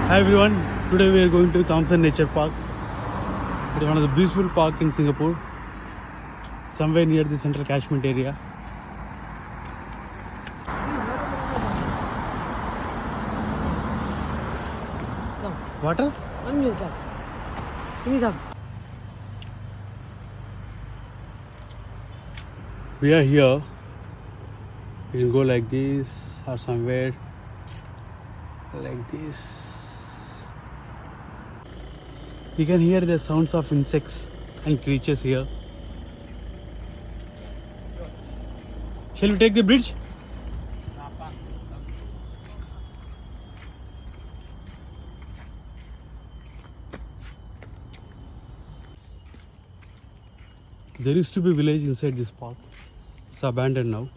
Hi everyone, today we are going to Thomson Nature Park. It is one of the beautiful park in Singapore, somewhere near the central catchment area. Water? We are here. You can go like this or somewhere like this. You can hear the sounds of insects and creatures here. Shall we take the bridge? There used to be a village inside this park. It's abandoned now.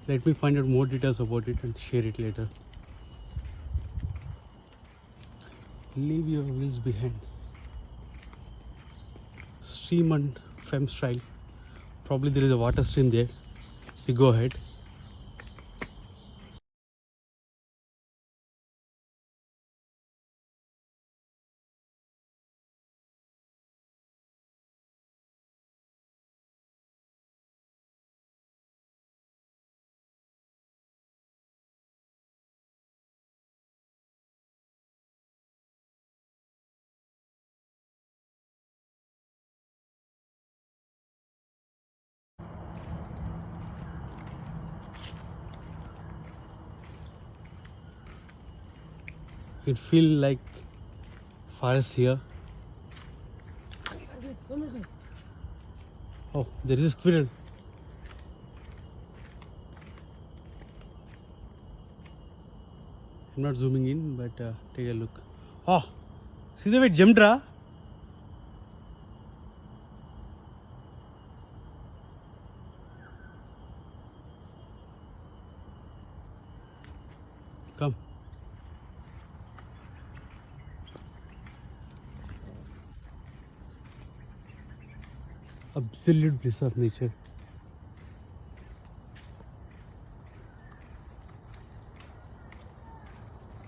Let me find out more details about it and share it later. Leave your wheels behind. Stream and fem style. Probably there is a water stream there. We go ahead. It feels like forest here. Oh, there is a squirrel. I'm not zooming in, but take a look. Oh, see the way it jumped, ra? Come. Absolute bliss of nature.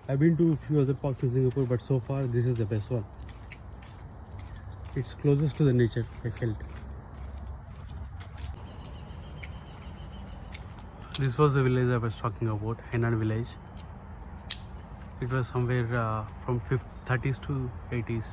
I've been to a few other parks in Singapore, but so far this is the best one. It's closest to the nature, I felt. This was the village I was talking about, Hainan village. It was somewhere from 30s to 80s.